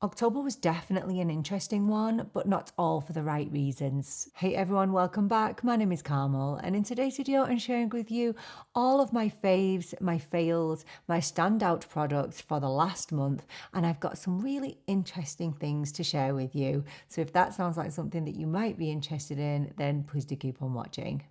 October was definitely an interesting one, but not all for the right reasons. Hey everyone, welcome back. My name is Carmel, and in today's video, I'm sharing with you all of my faves, my fails, my standout products for the last month, and I've got some really interesting things to share with you. So if that sounds like something that you might be interested in, then please do keep on watching.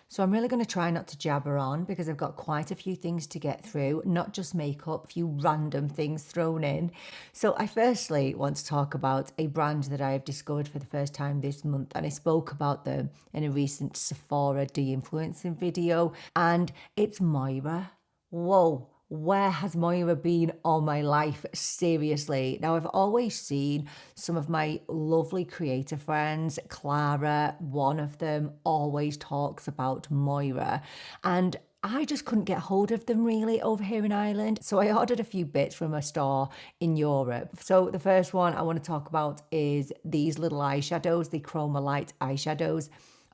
So I'm really going to try not to jabber on because I've got quite a few things to get through, not just makeup, a few random things thrown in. So I firstly want to talk about a brand that I have discovered for the first time this month, and I spoke about them in a recent Sephora de-influencing video, and it's Moira. Whoa. Where has Moira been all my life? Seriously. Now, I've always seen some of my lovely creator friends, Clara, one of them, always talks about Moira. And I just couldn't get hold of them really over here in Ireland. So I ordered a few bits from a store in Europe. So the first one I want to talk about is these little eyeshadows, the Chroma Light eyeshadows.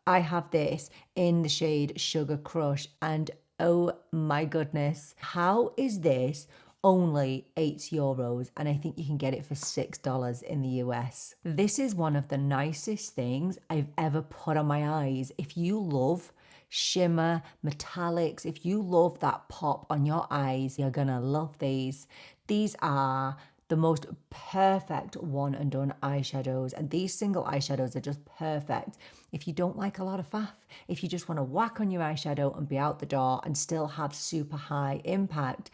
I have this in the shade Sugar Crush, and oh my goodness, how is this only €8? And I think you can get it for $6 in the US. This is one of the nicest things I've ever put on my eyes. If you love shimmer, metallics, if you love that pop on your eyes, you're gonna love these. These are the most perfect one and done eyeshadows, and these single eyeshadows are just perfect if you don't like a lot of faff, if you just want to whack on your eyeshadow and be out the door and still have super high impact.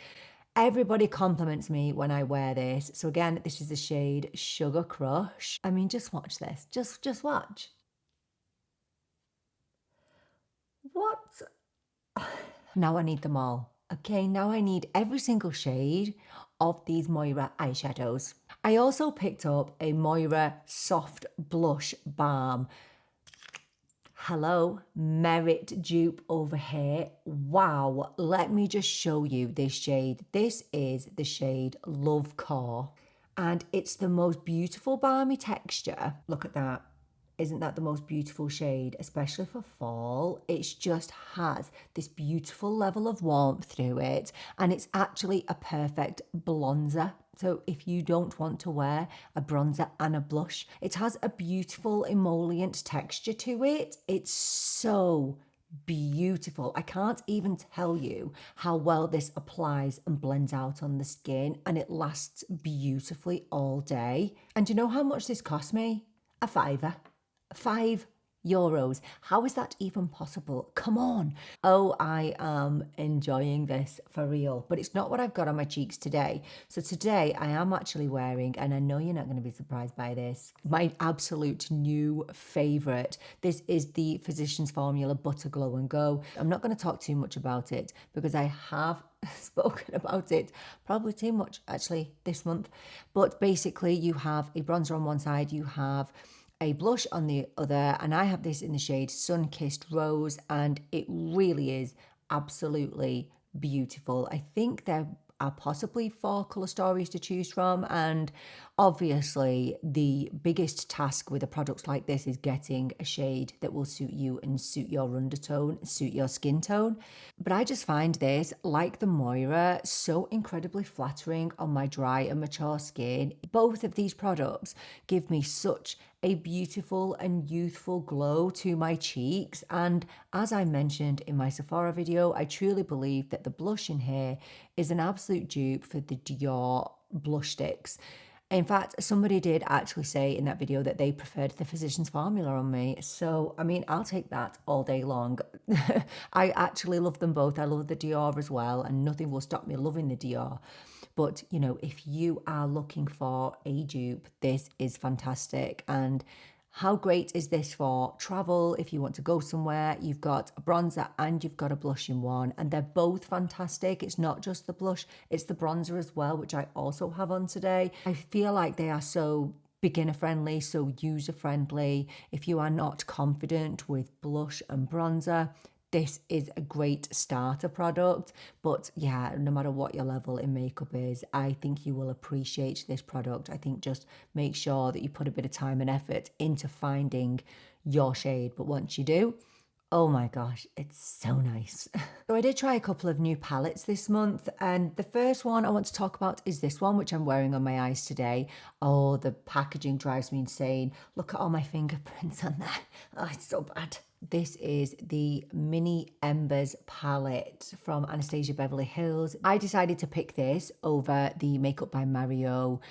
Everybody compliments me when I wear this. So again, this is the shade Sugar Crush. I mean, just watch this. Just watch. What? Now I need them all. Okay, now I need every single shade of these Moira eyeshadows. I also picked up a Moira Soft Blush Balm. Hello, Merit dupe over here. Wow, let me just show you this shade. This is the shade Love Core, and it's the most beautiful balmy texture. Look at that. Isn't that the most beautiful shade, especially for fall? It just has this beautiful level of warmth through it, and it's actually a perfect bronzer. So if you don't want to wear a bronzer and a blush, it has a beautiful emollient texture to it. It's so beautiful. I can't even tell you how well this applies and blends out on the skin, and it lasts beautifully all day. And you know how much this cost me? A fiver. €5. How is that even possible? Come on. Oh, I am enjoying this for real, but it's not what I've got on my cheeks today. So today I am actually wearing, and I know you're not going to be surprised by this, my absolute new favorite. This is the Physicians Formula Butter Glow and Go. I'm not going to talk too much about it because I have spoken about it probably too much actually this month. But basically you have a bronzer on one side, you have a blush on the other, and I have this in the shade Sunkissed Rose, and it really is absolutely beautiful. I think there are possibly 4 colour stories to choose from, and obviously the biggest task with a product like this is getting a shade that will suit you and suit your undertone, suit your skin tone. But I just find this, like the Moira, so incredibly flattering on my dry and mature skin. Both of these products give me such a beautiful and youthful glow to my cheeks, and as I mentioned in my Sephora video, I truly believe that the blush in here is an absolute dupe for the Dior blush sticks. In fact, somebody did actually say in that video that they preferred the Physicians Formula on me. So, I mean, I'll take that all day long. I actually love them both. I love the Dior as well, and nothing will stop me loving the Dior. But, you know, if you are looking for a dupe, this is fantastic. And how great is this for travel? If you want to go somewhere, you've got a bronzer and you've got a blush in one, and they're both fantastic. It's not just the blush, it's the bronzer as well, which I also have on today. I feel like they are so beginner friendly, so user friendly. If you are not confident with blush and bronzer, this is a great starter product. But yeah, no matter what your level in makeup is, I think you will appreciate this product. I think just make sure that you put a bit of time and effort into finding your shade. But once you do, Oh my gosh, it's so nice. So I did try a couple of new palettes this month, and the first one I want to talk about is this one, which I'm wearing on my eyes today. Oh, the packaging drives me insane. Look at all my fingerprints on there. Oh, it's so bad. This is the Mini Embers palette from Anastasia Beverly Hills. I decided to pick this over the Makeup by Mario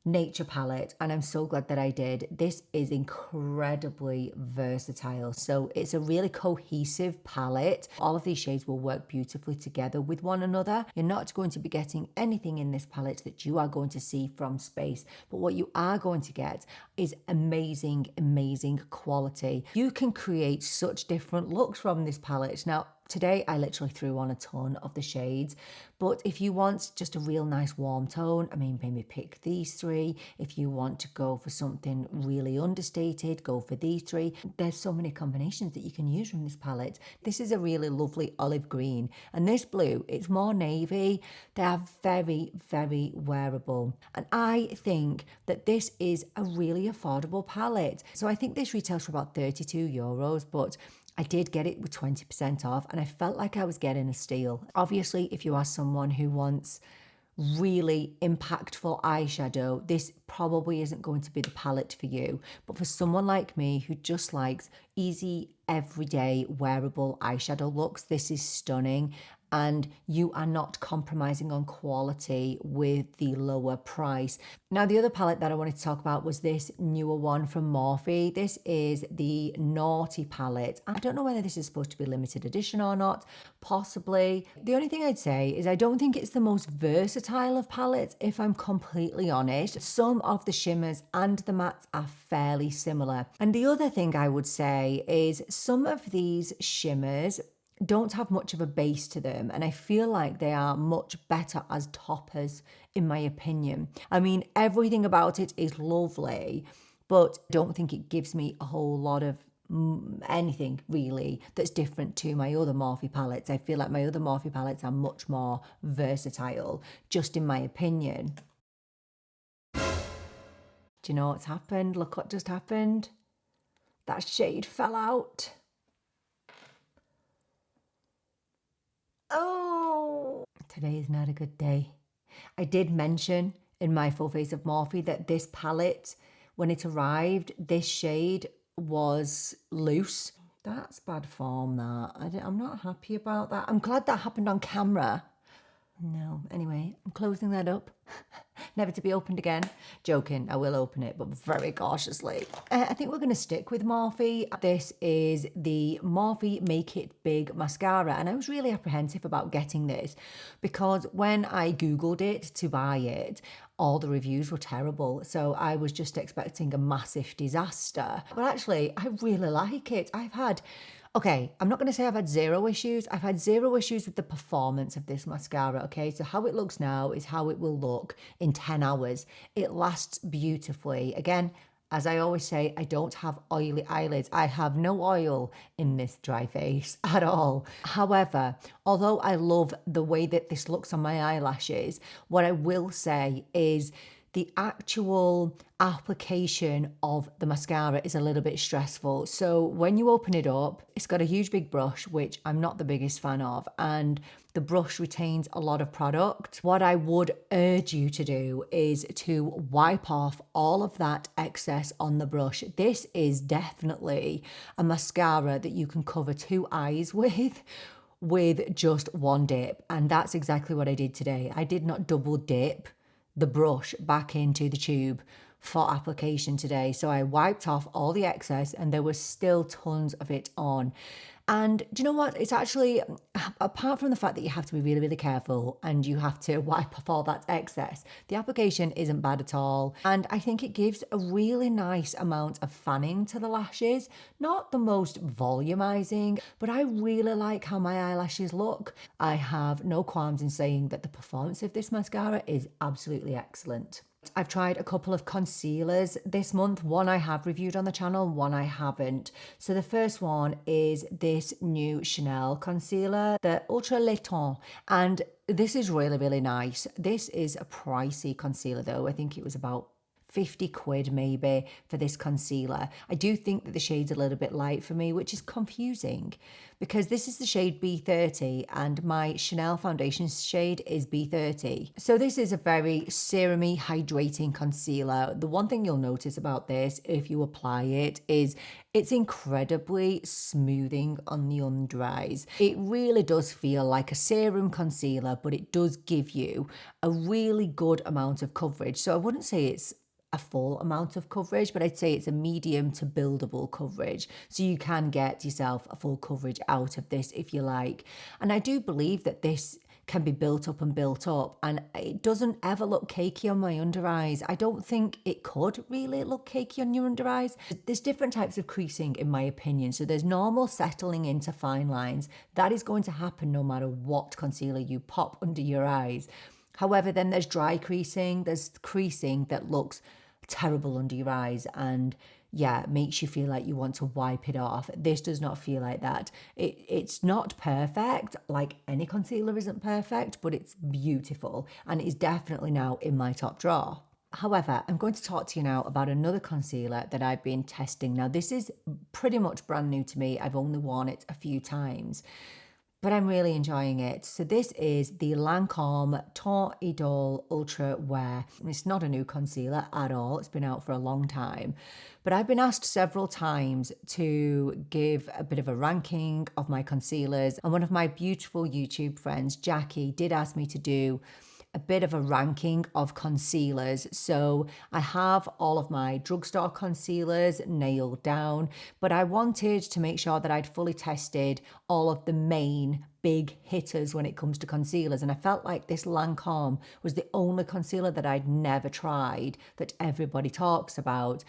Nature palette, and I'm so glad that I did. This is incredibly versatile, so it's a really cohesive palette. All of these shades will work beautifully together with one another. You're not going to be getting anything in this palette that you are going to see from Space, but what you are going to get is amazing quality. You can create such different looks from this palette. Now today I literally threw on a ton of the shades, but if you want just a real nice warm tone, I mean, maybe pick these three. If you want to go for something really understated, go for these three. There's so many combinations that you can use from this palette. This is a really lovely olive green, and this blue, it's more navy. They are very wearable, and I think that this is a really affordable palette. So I think this retails for about €32, but I did get it with 20% off, and I felt like I was getting a steal. Obviously, if you are someone who wants really impactful eyeshadow, this probably isn't going to be the palette for you. But for someone like me who just likes easy, everyday, wearable eyeshadow looks, this is stunning. And you are not compromising on quality with the lower price. Now, the other palette that I wanted to talk about was this newer one from Morphe. This is the Naughty palette. I don't know whether this is supposed to be limited edition or not, possibly. The only thing I'd say is I don't think it's the most versatile of palettes, if I'm completely honest. Some of the shimmers and the mattes are fairly similar. And the other thing I would say is some of these shimmers don't have much of a base to them, and I feel like they are much better as toppers, in my opinion. I mean, everything about it is lovely, but I don't think it gives me a whole lot of anything really that's different to my other Morphe palettes. I feel like my other Morphe palettes are much more versatile, just in my opinion. Do you know what's happened? Look what just happened. That shade fell out. Oh, today is not a good day. I did mention in my Full Face of Morphe that this palette, when it arrived, this shade was loose. That's bad form, that. I'm not happy about that. I'm glad that happened on camera. No, anyway, I'm closing that up. Never to be opened again. Joking, I will open it, but very cautiously. I think we're going to stick with Morphe. This is the Morphe Make It Big Mascara, and I was really apprehensive about getting this because when I Googled it to buy it, all the reviews were terrible. So I was just expecting a massive disaster. But actually, I really like it. Okay, I'm not going to say I've had zero issues. I've had zero issues with the performance of this mascara, okay? So how it looks now is how it will look in 10 hours. It lasts beautifully. Again, as I always say, I don't have oily eyelids. I have no oil in this dry face at all. However, although I love the way that this looks on my eyelashes, what I will say is the actual application of the mascara is a little bit stressful. So when you open it up, it's got a huge big brush, which I'm not the biggest fan of, and the brush retains a lot of product. What I would urge you to do is to wipe off all of that excess on the brush. This is definitely a mascara that you can cover 2 eyes with just one dip, and that's exactly what I did today. I did not double dip the brush back into the tube for application today. So I wiped off all the excess, and there was still tons of it on. And do you know what? It's actually, apart from the fact that you have to be really careful and you have to wipe off all that excess, the application isn't bad at all. And I think it gives a really nice amount of fanning to the lashes. Not the most volumizing, but I really like how my eyelashes look. I have no qualms in saying that the performance of this mascara is absolutely excellent. I've tried a couple of concealers this month. One I have reviewed on the channel, one I haven't. So the first one is this new Chanel concealer, the Ultra Laiton, and this is really nice. This is a pricey concealer though. I think it was about 50 quid maybe for this concealer. I do think that the shade's a little bit light for me, which is confusing because this is the shade B30 and my Chanel foundation shade is B30. So this is a very serum-y, hydrating concealer. The one thing you'll notice about this if you apply it is it's incredibly smoothing on the under eyes. It really does feel like a serum concealer, but it does give you a really good amount of coverage. So I wouldn't say it's a full amount of coverage, but I'd say it's a medium to buildable coverage. So you can get yourself a full coverage out of this if you like. And I do believe that this can be built up and built up, and it doesn't ever look cakey on my under eyes. I don't think it could really look cakey on your under eyes. There's different types of creasing in my opinion. So there's normal settling into fine lines. That is going to happen no matter what concealer you pop under your eyes. However, then there's dry creasing. There's creasing that looks terrible under your eyes and yeah, makes you feel like you want to wipe it off. This does not feel like that. It's not perfect, like any concealer isn't perfect, but it's beautiful and it's definitely now in my top drawer. However, I'm going to talk to you now about another concealer that I've been testing. Now, this is pretty much brand new to me. I've only worn it a few times, but I'm really enjoying it. So this is the Lancôme Teint Idole Ultra Wear. It's not a new concealer at all. It's been out for a long time. But I've been asked several times to give a bit of a ranking of my concealers. And one of my beautiful YouTube friends, Jackie, did ask me to do a bit of a ranking of concealers. So I have all of my drugstore concealers nailed down, but I wanted to make sure that I'd fully tested all of the main big hitters when it comes to concealers. And I felt like this Lancôme was the only concealer that I'd never tried that everybody talks about.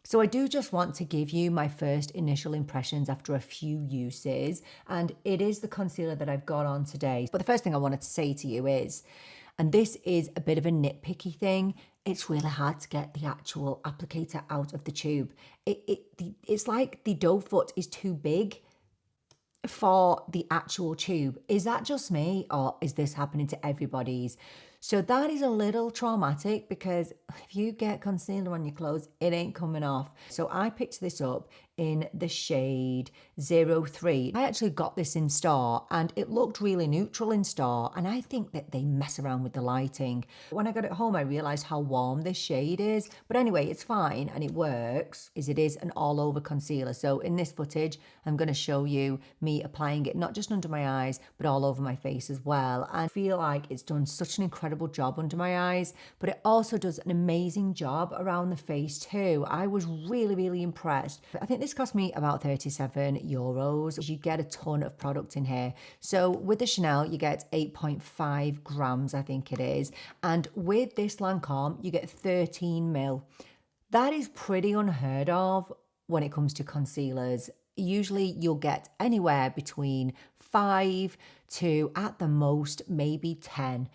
So I do just want to give you my first initial impressions after a few uses. And it is the concealer that I've got on today. But the first thing I wanted to say to you is, and this is a bit of a nitpicky thing, it's really hard to get the actual applicator out of the tube. It's like the doe foot is too big for the actual tube. Is that just me or is this happening to everybody's? So that is a little traumatic because if you get concealer on your clothes, it ain't coming off. So I picked this up in the shade 03. I actually got this in store and it looked really neutral in store, and I think that they mess around with the lighting. When I got it home, I realized how warm this shade is, but anyway, it's fine and it works. It is an all over concealer. So in this footage, I'm going to show you me applying it not just under my eyes, but all over my face as well. And I feel like it's done such an incredible job under my eyes, but it also does an amazing job around the face too. I was really, really impressed. I think this cost me about €37. You get a ton of product in here. So with the Chanel, you get 8.5 grams, I think it is. And with this Lancôme, you get 13 mil. That is pretty unheard of when it comes to concealers. Usually you'll get anywhere between 5 to, at the most, maybe 10.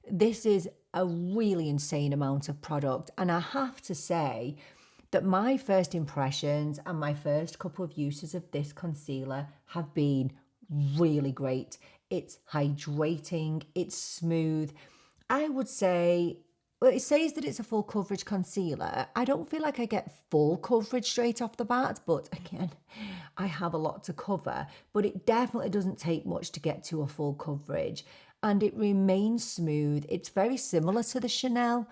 This is a really insane amount of product. And I have to say that my first impressions and my first couple of uses of this concealer have been really great. It's hydrating, it's smooth. I would say, well, it says that it's a full coverage concealer. I don't feel like I get full coverage straight off the bat, but again, I have a lot to cover, but it definitely doesn't take much to get to a full coverage. And it remains smooth. It's very similar to the Chanel.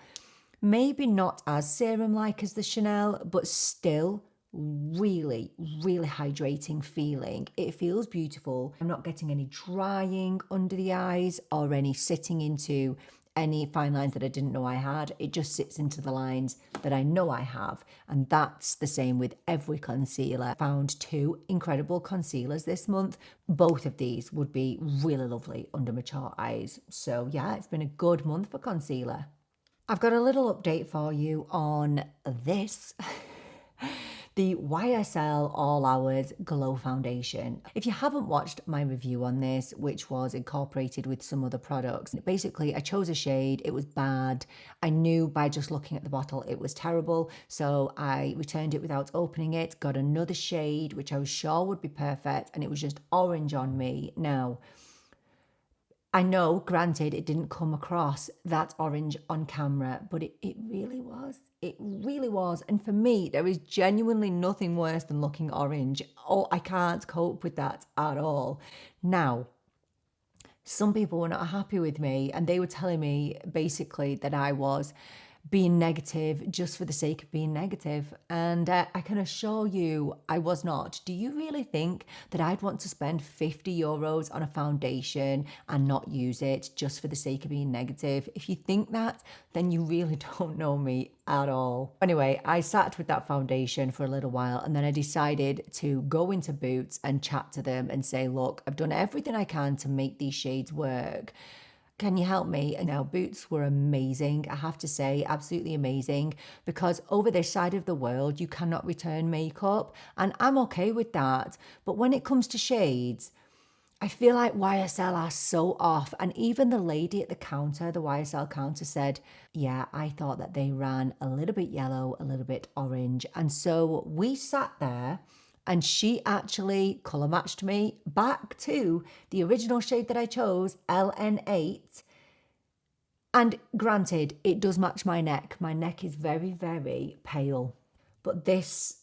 Maybe not as serum-like as the Chanel, but still really, really hydrating feeling. It feels beautiful. I'm not getting any drying under the eyes or any sitting into any fine lines that I didn't know I had. It just sits into the lines that I know I have. And that's the same with every concealer. I found 2 incredible concealers this month. Both of these would be really lovely under mature eyes. So yeah, it's been a good month for concealer. I've got a little update for you on this. The YSL All Hours Glow Foundation. If you haven't watched my review on this, which was incorporated with some other products, basically I chose a shade, it was bad. I knew by just looking at the bottle it was terrible, so I returned it without opening it, got another shade, which I was sure would be perfect, and it was just orange on me. Now, I know, granted, it didn't come across that orange on camera, but it really was. It really was. And for me, there is genuinely nothing worse than looking orange. Oh, I can't cope with that at all. Now, some people were not happy with me, and they were telling me basically that I was being negative just for the sake of being negative. And I can assure you I was not. Do you really think that I'd want to spend 50 euros on a foundation and not use it just for the sake of being negative? If you think that, then you really don't know me at all. Anyway, I sat with that foundation for a little while, and then I decided to go into Boots and chat to them and say, look, I've done everything I can to make these shades work. Can you help me? And now Boots were amazing. I have to say, absolutely amazing, because over this side of the world, you cannot return makeup, and I'm okay with that. But when it comes to shades, I feel like YSL are so off. And even the lady at the counter, the YSL counter, said, yeah, I thought that they ran a little bit yellow, a little bit orange. And so we sat there, and she actually colour matched me back to the original shade that I chose, LN8. And granted, it does match my neck. My neck is very, very pale. But this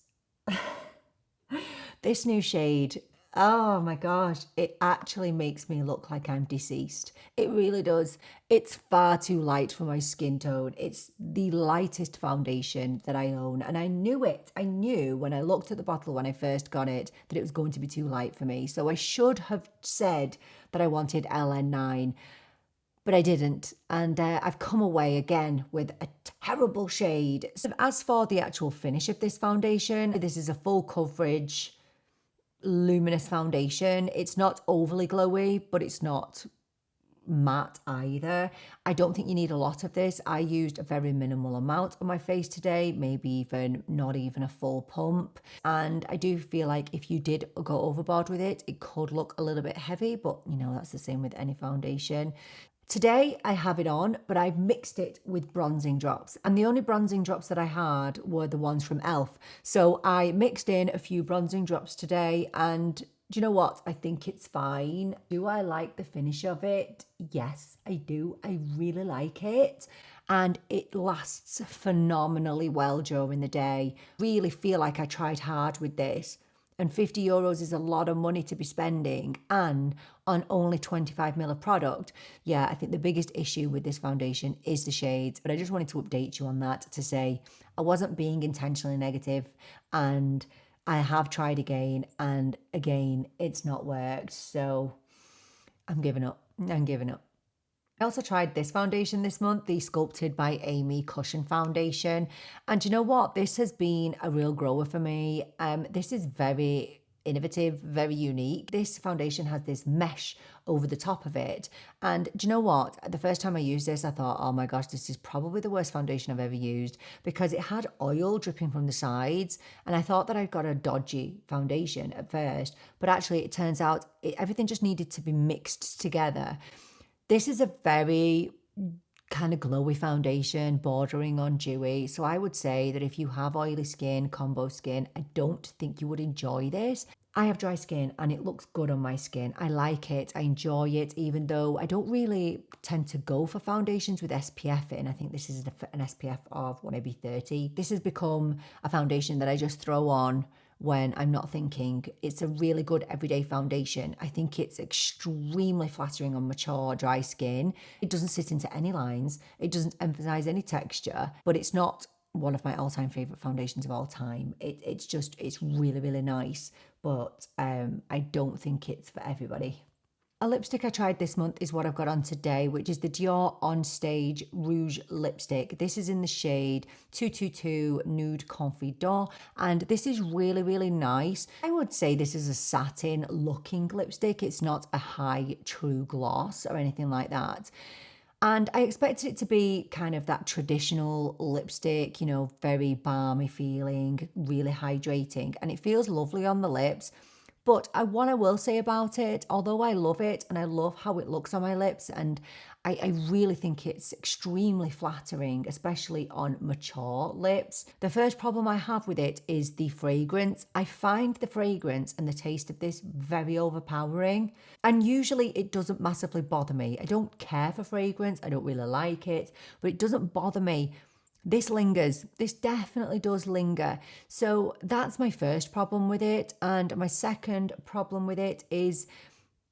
new shade, oh my gosh, it actually makes me look like I'm deceased. It really does. It's far too light for my skin tone. It's the lightest foundation that I own. And I knew it. I knew when I looked at the bottle when I first got it that it was going to be too light for me. So I should have said that I wanted LN9, but I didn't. And I've come away again with a terrible shade. So as for the actual finish of this foundation, this is a full coverage luminous foundation. It's not overly glowy, but it's not matte either. I don't think you need a lot of this. I used a very minimal amount on my face today, maybe even not even a full pump. And I do feel like if you did go overboard with it, it could look a little bit heavy, but you know, that's the same with any foundation. Today I have it on, but I've mixed it with bronzing drops. And the only bronzing drops that I had were the ones from e.l.f. So I mixed in a few bronzing drops today, and do you know what? I think it's fine. Do I like the finish of it? Yes, I do. I really like it. And it lasts phenomenally well during the day. Really feel like I tried hard with this. And 50 euros is a lot of money to be spending, and on only 25ml of product. Yeah, I think the biggest issue with this foundation is the shades, but I just wanted to update you on that to say I wasn't being intentionally negative, and I have tried again, and again, it's not worked. So I'm giving up. I also tried this foundation this month, the Sculpted by Aimee Cushion Foundation. And you know what? This has been a real grower for me. This is very innovative, very unique. This foundation has this mesh over the top of it. And do you know what? The first time I used this, I thought, oh my gosh, this is probably the worst foundation I've ever used, because it had oil dripping from the sides. And I thought that I'd got a dodgy foundation at first, but actually it turns out everything just needed to be mixed together. This is a very kind of glowy foundation, bordering on dewy. So I would say that if you have oily skin, combo skin, I don't think you would enjoy this. I have dry skin and it looks good on my skin. I like it. I enjoy it, even though I don't really tend to go for foundations with SPF in. I think this is an SPF of maybe 30. This has become a foundation that I just throw on when I'm not thinking. It's a really good everyday foundation. I think it's extremely flattering on mature, dry skin. It doesn't sit into any lines. It doesn't emphasize any texture, but it's not one of my all-time favorite foundations of all time. It's really, really nice, but I don't think it's for everybody. A lipstick I tried this month is what I've got on today, which is the Dior On Stage Rouge lipstick. This is in the shade 222 Nude Confidant, and this is really, really nice. I would say this is a satin looking lipstick. It's not a high true gloss or anything like that. And I expected it to be kind of that traditional lipstick, you know, very balmy feeling, really hydrating, and it feels lovely on the lips. But what I will say about it, although I love it and I love how it looks on my lips, and I really think it's extremely flattering, especially on mature lips. The first problem I have with it is the fragrance. I find the fragrance and the taste of this very overpowering. And usually it doesn't massively bother me. I don't care for fragrance. I don't really like it, but it doesn't bother me. This lingers. This definitely does linger. So that's my first problem with it. And my second problem with it is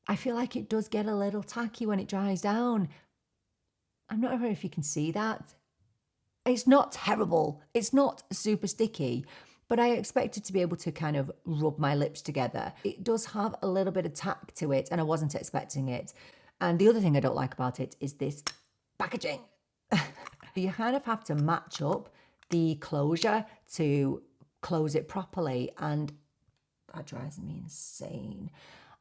I feel like it does get a little tacky when it dries down. I'm not sure if you can see that. It's not terrible. It's not super sticky, but I expect it to be able to kind of rub my lips together. It does have a little bit of tack to it, and I wasn't expecting it. And the other thing I don't like about it is this packaging. You kind of have to match up the closure to close it properly, and that drives me insane.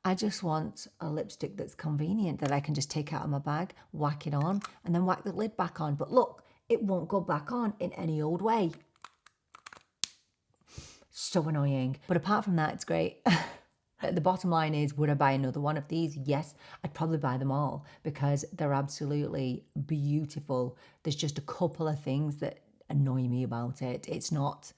I just want a lipstick that's convenient, that I can just take out of my bag, whack it on, and then whack the lid back on. But look, it won't go back on in any old way. So annoying. But apart from that, it's great. The bottom line is, would I buy another one of these? Yes, I'd probably buy them all because they're absolutely beautiful. There's just a couple of things that annoy me about it. It's not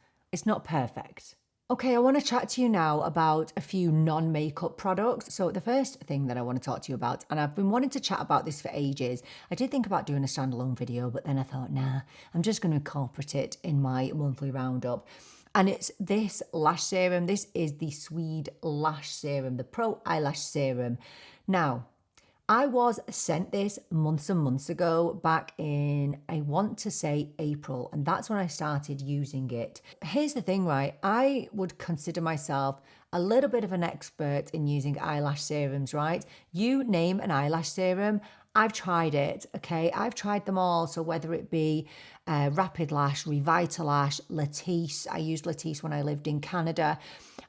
perfect. Okay, I want to chat to you now about a few non-makeup products. So the first thing that I want to talk to you about, and I've been wanting to chat about this for ages. I did think about doing a standalone video, but then I thought, nah, I'm just going to incorporate it in my monthly roundup. And it's this lash serum. This is the Sweed Lash Serum, the Pro Eyelash Serum. Now, I was sent this months and months ago, back in, I want to say April, and that's when I started using it. Here's the thing, right? I would consider myself a little bit of an expert in using eyelash serums, right? You name an eyelash serum, I've tried it, okay? I've tried them all. So whether it be Rapid Lash, Revitalash, Latisse, I used Latisse when I lived in Canada.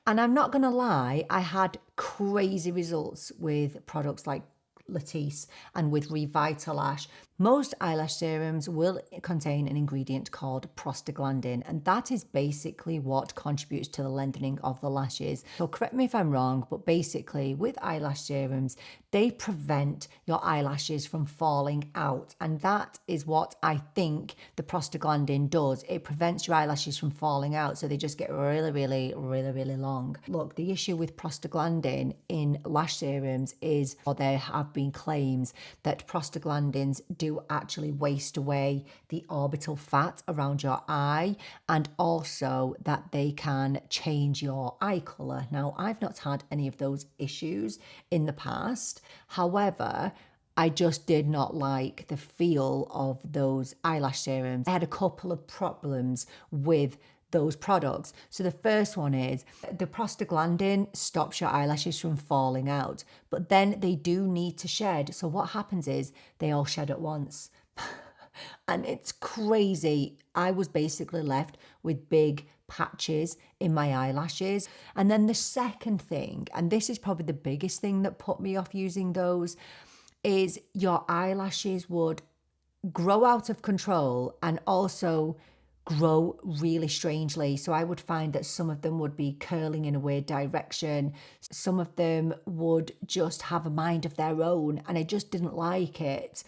And I'm not gonna lie, I had crazy results with products like Latisse and with Revitalash. Most eyelash serums will contain an ingredient called prostaglandin, and that is basically what contributes to the lengthening of the lashes. So correct me if I'm wrong, but basically with eyelash serums, they prevent your eyelashes from falling out, and that is what I think the prostaglandin does. It prevents your eyelashes from falling out, so they just get really, really, really, really long. Look, the issue with prostaglandin in lash serums is, or there have been claims that prostaglandins do actually waste away the orbital fat around your eye, and also that they can change your eye colour. Now, I've not had any of those issues in the past. However, I just did not like the feel of those eyelash serums. I had a couple of problems with those products. So the first one is the prostaglandin stops your eyelashes from falling out, but then they do need to shed. So what happens is they all shed at once. And it's crazy. I was basically left with big patches in my eyelashes. And then the second thing, and this is probably the biggest thing that put me off using those, is your eyelashes would grow out of control and also grow really strangely. So I would find that some of them would be curling in a weird direction. Some of them would just have a mind of their own, and I just didn't like it.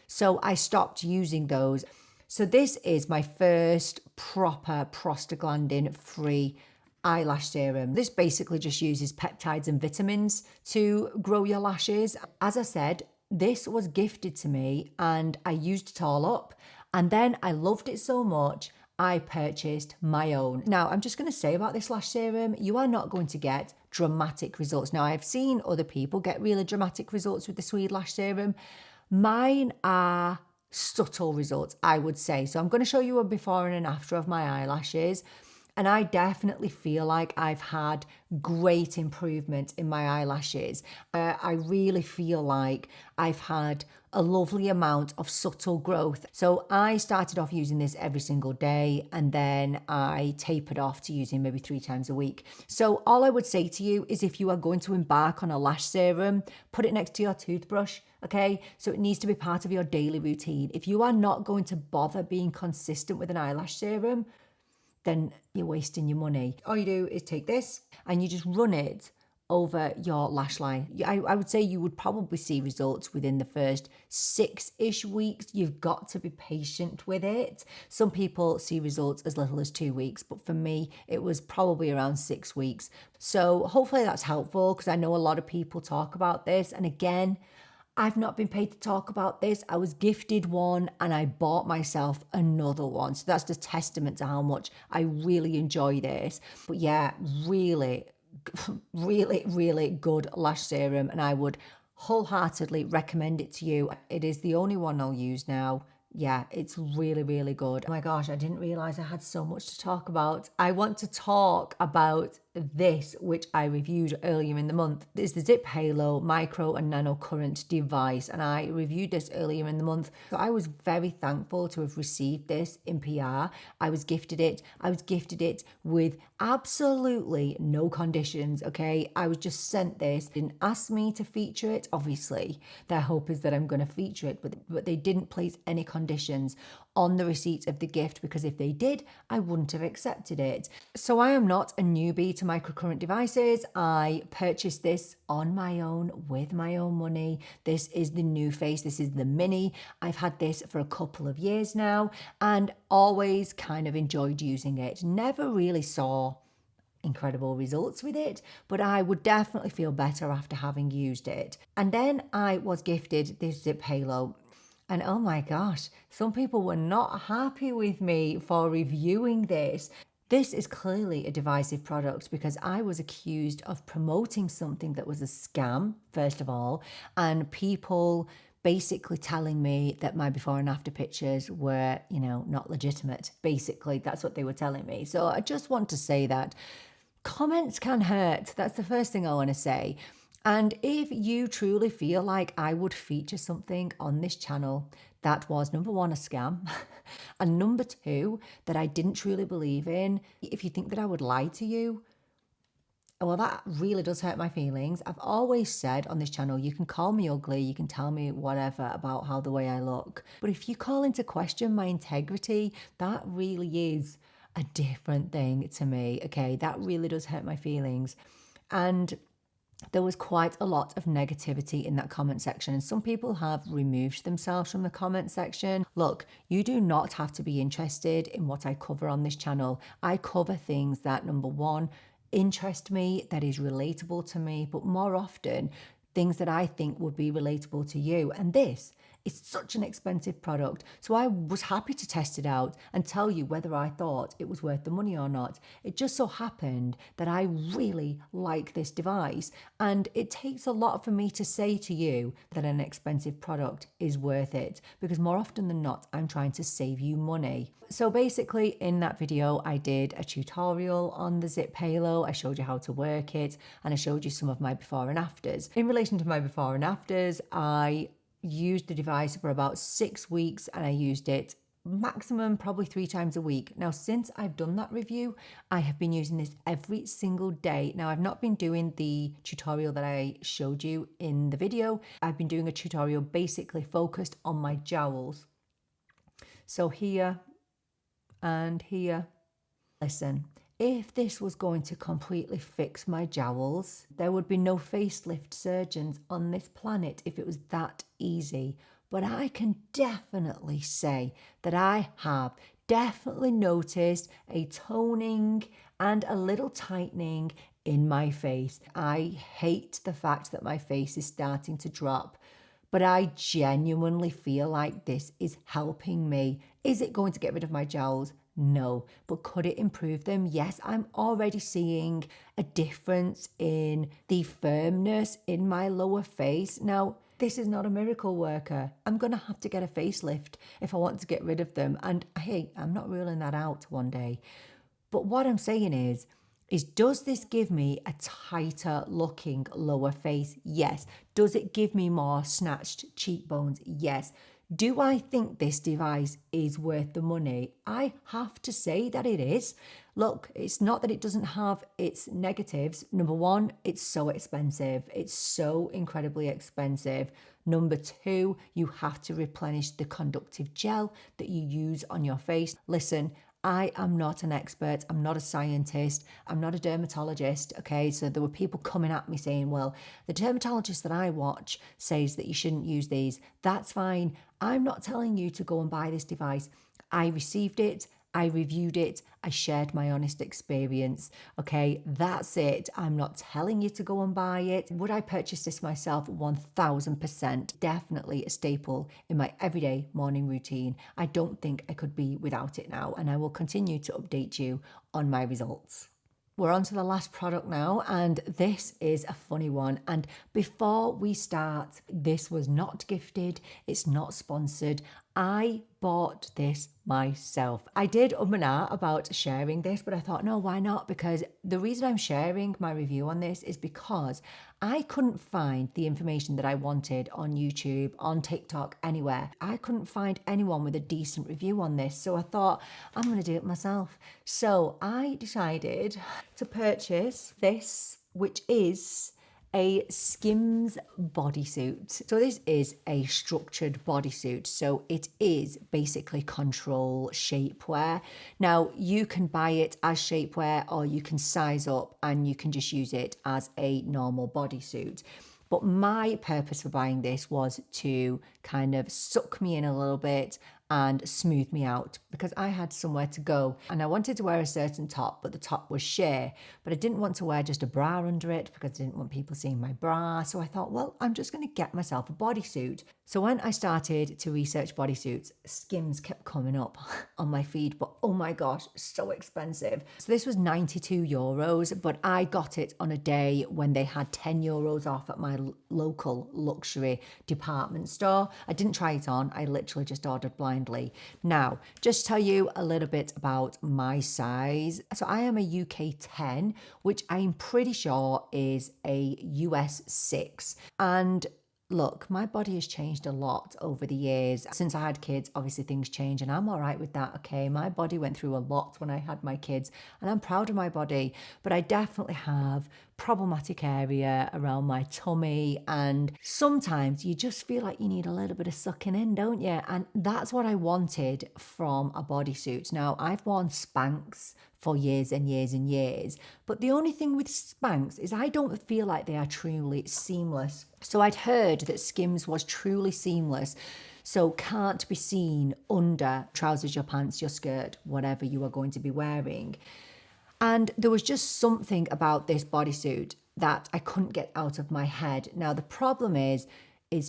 So I stopped using those. So this is my first proper prostaglandin free eyelash serum. This basically just uses peptides and vitamins to grow your lashes. As I said, this was gifted to me and I used it all up, and then I loved it so much I purchased my own. Now, I'm just going to say about this lash serum, you are not going to get dramatic results. Now, I've seen other people get really dramatic results with the Sweed Lash Serum. Mine are subtle results, I would say. So I'm going to show you a before and an after of my eyelashes. And I definitely feel like I've had great improvement in my eyelashes. I really feel like I've had a lovely amount of subtle growth. So I started off using this every single day, and then I tapered off to using maybe 3 times a week. So all I would say to you is, if you are going to embark on a lash serum, put it next to your toothbrush, okay? So it needs to be part of your daily routine. If you are not going to bother being consistent with an eyelash serum, then you're wasting your money. All you do is take this and you just run it over your lash line. I would say you would probably see results within the first 6-ish weeks. You've got to be patient with it. Some people see results as little as 2 weeks, but for me, it was probably around 6 weeks. So hopefully that's helpful, because I know a lot of people talk about this. And again, I've not been paid to talk about this. I was gifted one and I bought myself another one. So that's just testament to how much I really enjoy this. But yeah, really good lash serum, and I would wholeheartedly recommend it to you. It is the only one I'll use now. Yeah, it's really good. Oh my gosh, I didn't realize I had so much to talk about. I want to talk about this, which I reviewed earlier in the month. This is the Ziip Halo micro and nano current device, and I reviewed this earlier in the month. So I was very thankful to have received this in PR. I was gifted it with absolutely no conditions, okay? I was just sent this, didn't ask me to feature it. Obviously, their hope is that I'm going to feature it, but they didn't place any conditions on the receipt of the gift, because if they did, I wouldn't have accepted it. So I am not a newbie to microcurrent devices. I purchased this on my own with my own money. This is the new face. This is the mini. I've had this for a couple of years now and always kind of enjoyed using it. Never really saw incredible results with it, but I would definitely feel better after having used it. And then I was gifted this Ziip Halo. And oh my gosh, some people were not happy with me for reviewing this. This is clearly a divisive product, because I was accused of promoting something that was a scam, first of all, and people basically telling me that my before and after pictures were, not legitimate. Basically, that's what they were telling me. So I just want to say that comments can hurt. That's the first thing I want to say. And if you truly feel like I would feature something on this channel that was, number one, a scam, and number two, that I didn't truly believe in, if you think that I would lie to you, well, that really does hurt my feelings. I've always said on this channel, you can call me ugly, you can tell me whatever about how the way I look, but if you call into question my integrity, that really is a different thing to me, okay? That really does hurt my feelings. And there was quite a lot of negativity in that comment section, and some people have removed themselves from the comment section. Look, you do not have to be interested in what I cover on this channel. I cover things that, number one, interest me, that is relatable to me, but more often, things that I think would be relatable to you. And this is such an expensive product. So I was happy to test it out and tell you whether I thought it was worth the money or not. It just so happened that I really like this device, and it takes a lot for me to say to you that an expensive product is worth it, because more often than not, I'm trying to save you money. So basically in that video, I did a tutorial on the Ziip Halo. I showed you how to work it, and I showed you some of my before and afters. In relation to my before and afters, I used the device for about 6 weeks, and I used it maximum probably 3 times a week. Now, since I've done that review, I have been using this every single day. Now, I've not been doing the tutorial that I showed you in the video. I've been doing a tutorial basically focused on my jowls. So here and here. Listen, if this was going to completely fix my jowls, there would be no facelift surgeons on this planet if it was that easy. But I can definitely say that I have definitely noticed a toning and a little tightening in my face. I hate the fact that my face is starting to drop, but I genuinely feel like this is helping me. Is it going to get rid of my jowls? No. But could it improve them? Yes, I'm already seeing a difference in the firmness in my lower face. Now, this is not a miracle worker. I'm going to have to get a facelift if I want to get rid of them. And hey, I'm not ruling that out one day. But what I'm saying is does this give me a tighter looking lower face? Yes. Does it give me more snatched cheekbones? Yes. Do I think this device is worth the money? I have to say that it is. Look, it's not that it doesn't have its negatives. Number one, it's so expensive. It's so incredibly expensive. Number two, you have to replenish the conductive gel that you use on your face. Listen, I am not an expert. I'm not a scientist. I'm not a dermatologist. Okay. So there were people coming at me saying, well, the dermatologist that I watch says that you shouldn't use these. That's fine. I'm not telling you to go and buy this device. I received it. I reviewed it. I shared my honest experience. Okay, that's it. I'm not telling you to go and buy it. Would I purchase this myself? 1000%. Definitely a staple in my everyday morning routine. I don't think I could be without it now, and I will continue to update you on my results. We're on to the last product now, and this is a funny one. And before we start, this was not gifted, it's not sponsored. I bought this myself. I did and ah about sharing this, but I thought, no, why not? Because the reason I'm sharing my review on this is because I couldn't find the information that I wanted on YouTube, on TikTok, anywhere. I couldn't find anyone with a decent review on this. So I thought, I'm going to do it myself. So I decided to purchase this, which is a Skims bodysuit. So this is a structured bodysuit. So it is basically control shapewear. Now you can buy it as shapewear, or you can size up and you can just use it as a normal bodysuit. But my purpose for buying this was to kind of suck me in a little bit and smooth me out, because I had somewhere to go and I wanted to wear a certain top, but the top was sheer, but I didn't want to wear just a bra under it because I didn't want people seeing my bra. So I thought, well, I'm just going to get myself a bodysuit. So when I started to research bodysuits, Skims kept coming up on my feed, but oh my gosh, so expensive. So this was €92, but I got it on a day when they had €10 off at my local luxury department store. I didn't try it on. I literally just ordered blindly. Now, just tell you a little bit about my size. So I am a UK 10, which I'm pretty sure is a US 6. And look, my body has changed a lot over the years. Since I had kids, obviously things change, and I'm all right with that, okay? My body went through a lot when I had my kids, and I'm proud of my body, but I definitely have problematic area around my tummy, and sometimes you just feel like you need a little bit of sucking in, don't you? And that's what I wanted from a bodysuit. Now, I've worn Spanx for years and years and years, but the only thing with Spanx is I don't feel like they are truly seamless. So I'd heard that Skims was truly seamless, so can't be seen under trousers, your pants, your skirt, whatever you are going to be wearing. And there was just something about this bodysuit that I couldn't get out of my head. Now, the problem is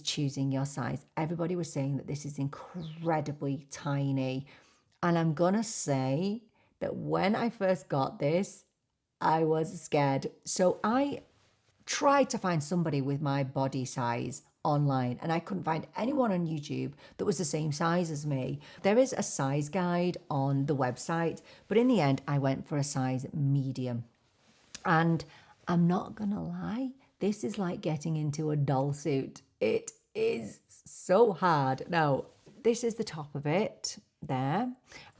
choosing your size. Everybody was saying that this is incredibly tiny. And I'm gonna say that when I first got this, I was scared. So I tried to find somebody with my body size online, and I couldn't find anyone on YouTube that was the same size as me. There is a size guide on the website, but in the end, I went for a size medium. And I'm not gonna lie, this is like getting into a doll suit. It is so hard. Now, this is the top of it there,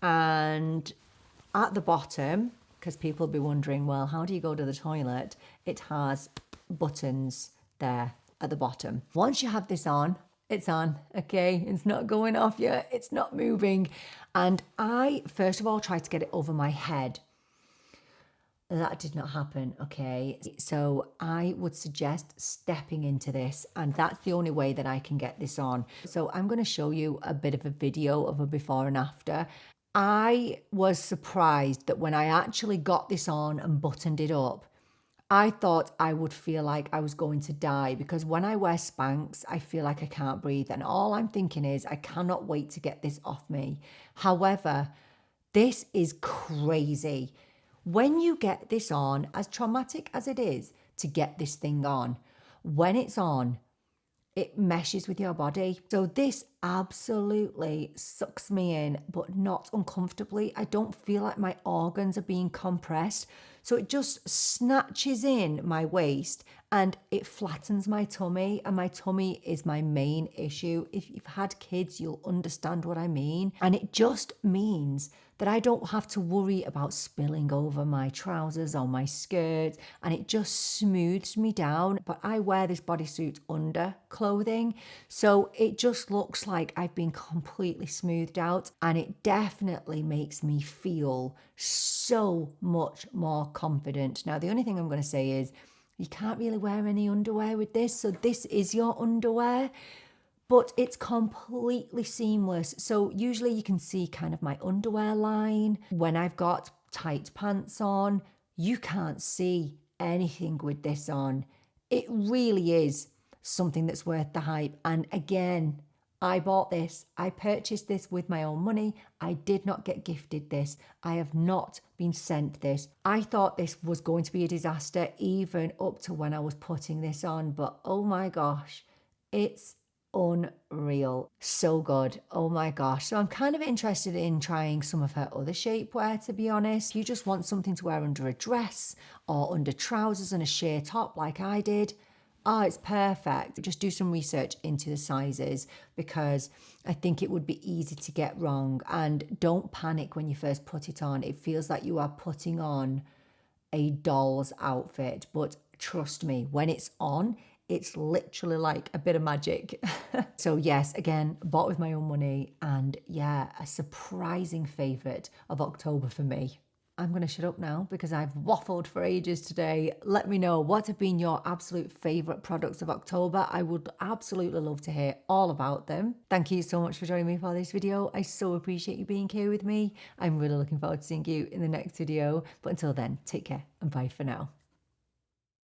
and at the bottom, because people will be wondering, well, how do you go to the toilet? It has buttons there at the bottom. Once you have this on, it's on, okay? It's not going off yet. It's not moving. And I, first of all, tried to get it over my head. That did not happen, okay? So I would suggest stepping into this, and that's the only way that I can get this on. So I'm going to show you a bit of a video of a before and after. I was surprised that when I actually got this on and buttoned it up, I thought I would feel like I was going to die, because when I wear Spanx, I feel like I can't breathe. And all I'm thinking is, I cannot wait to get this off me. However, this is crazy. When you get this on, as traumatic as it is to get this thing on, when it's on, it meshes with your body. So this absolutely sucks me in, but not uncomfortably. I don't feel like my organs are being compressed. So it just snatches in my waist and it flattens my tummy, and my tummy is my main issue. If you've had kids, you'll understand what I mean. And it just means that I don't have to worry about spilling over my trousers or my skirt, and it just smooths me down. But I wear this bodysuit under clothing, so it just looks like I've been completely smoothed out, and it definitely makes me feel so much more confident. Now, the only thing I'm going to say is you can't really wear any underwear with this, so this is your underwear, but it's completely seamless. So usually you can see kind of my underwear line when I've got tight pants on. You can't see anything with this on. It really is something that's worth the hype. And again, I bought this. I purchased this with my own money. I did not get gifted this. I have not been sent this. I thought this was going to be a disaster even up to when I was putting this on, but oh my gosh, it's unreal. So good. Oh my gosh. So I'm kind of interested in trying some of her other shapewear, to be honest. If you just want something to wear under a dress or under trousers and a sheer top like I did, oh, it's perfect. Just do some research into the sizes, because I think it would be easy to get wrong. And don't panic when you first put it on. It feels like you are putting on a doll's outfit, but trust me, when it's on, it's literally like a bit of magic. So yes, again, bought with my own money, and yeah, a surprising favourite of October for me. I'm going to shut up now because I've waffled for ages today. Let me know what have been your absolute favourite products of October. I would absolutely love to hear all about them. Thank you so much for joining me for this video. I so appreciate you being here with me. I'm really looking forward to seeing you in the next video. But until then, take care and bye for now.